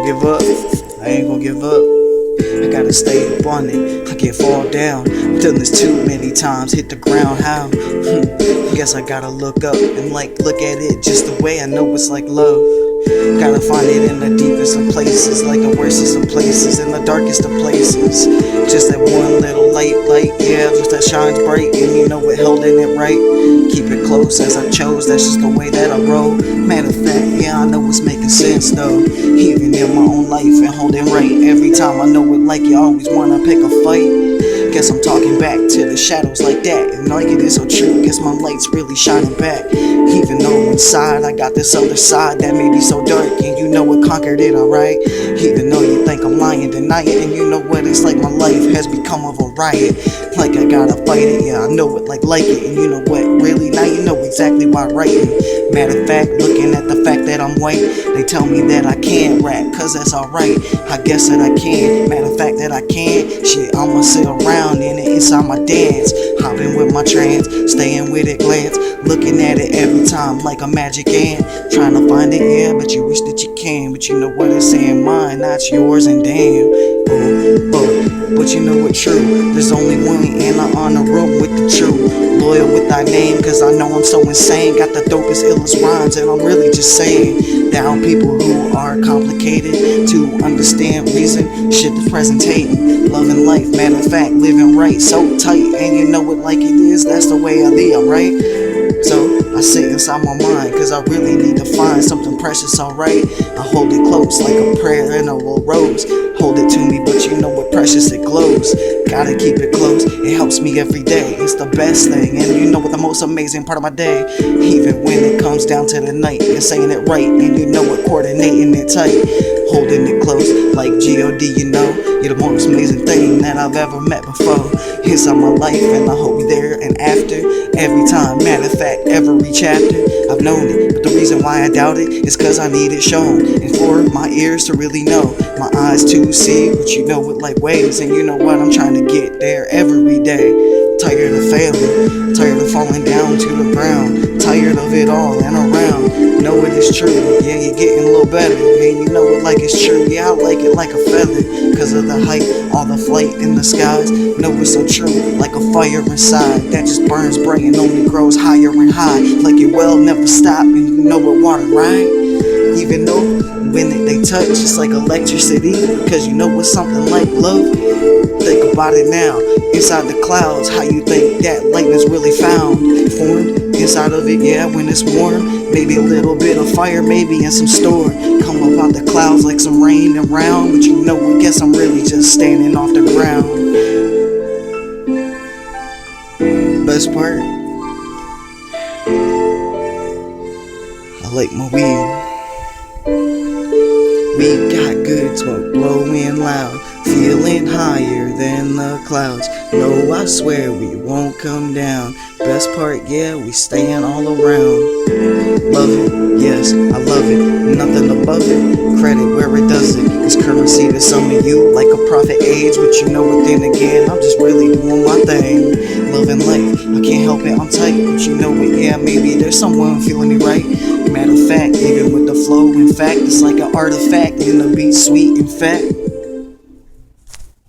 gonna give up. I ain't gonna give up. I gotta stay up on it. I can't fall down. Done this too many times. Hit the ground. How? Guess I gotta look up and look at it just the way I know it's like love. Gotta find it in the deepest of places, like the worstest of places, in the darkest of places. Just that one little light, yeah, just that shines bright, and you know it holding it right. Keep it close as I chose, that's just the way that I roll. Matter of fact, yeah, I know it's making sense though. Even in my own life and holding right. Every time I know it like you always wanna pick a fight. Guess I'm talking back to the shadows like that. And like it is so true, guess my light's really shining back. Even though inside I got this other side that may be so dark, and you know it conquered it, alright. Even though you think I'm lying, deny it, and you know what it's like, my life has become of a riot. Like I gotta fight it, yeah, I know it like it. And you know what, really, now you know exactly why I'm writing. Matter of fact, looking at the fact that I'm white, they tell me that I can't rap, cause that's alright. I guess that I can, matter of fact that I can. Shit, I'ma sit around in it inside my dance, hopping with my trance, staying with it, glance, looking at it every time like a magic ant, trying to find it, yeah, but you wish that you can. But you know what it's saying, mine, not yours, and damn, but you know what, true, there's only one, and I honor room with the true, loyal with thy name, cause I know I'm so insane, got the dopest, illest rhymes, and I'm really just saying down people who are complicated to understand reason, shit is presentating, loving life, matter of fact, living right, so tight, and you know it like it is, that's the way I be, alright. So I sit inside my mind, cause I really need to find something precious, alright. I hold it close like a prayer and a rose. Hold it to me, but you know what precious it glows. Gotta keep it close, it helps me every day. It's the best thing, and you know what the most amazing part of my day. Even when it comes down to the night, and saying it right, and you know what, coordinating it tight. Holding it close like G.O.D, you know. You're the most amazing thing that I've ever met before. Inside my life, and I hope you're there and after. Every time, matter of fact, every chapter, I've known it. But the reason why I doubt it is cause I need it shown. And for my ears to really know, my eyes to see, but you know it like waves. And you know what, I'm trying to get there every day. Tired of failing, tired of falling down to the ground, tired of it all and around. Know it is true, yeah, you're getting a little better, and you know it like it's true, yeah, I like it like a feather, cause of the height, all the flight in the skies. Know it's so true, like a fire inside that just burns bright and only grows higher and high, like it will never stop, and you know it water, right? Even though when they touch, it's like electricity, cause you know it's something like love. Think about it now, inside the clouds, how you think that lightning's really found, formed inside of it, yeah, when it's warm, maybe a little bit of fire, maybe in some storm, come up out the clouds like some rain around, but you know, I guess I'm really just standing off the ground. Best part, I like my weed. We got good smoke blowing loud, feeling higher than the clouds. No, I swear we won't come down. Best part, yeah, we staying all around. Love it, yes, I love it. Nothing above it, credit where it does it. It's currency to some of you, like a prophet age. But you know what, then again, I'm just really doing my thing. Loving life, I can't help it, I'm tight. But you know what, yeah, maybe there's someone feeling me right. Matter of fact, even with the flow, in fact, it's like an artifact, and the beat sweet and fat.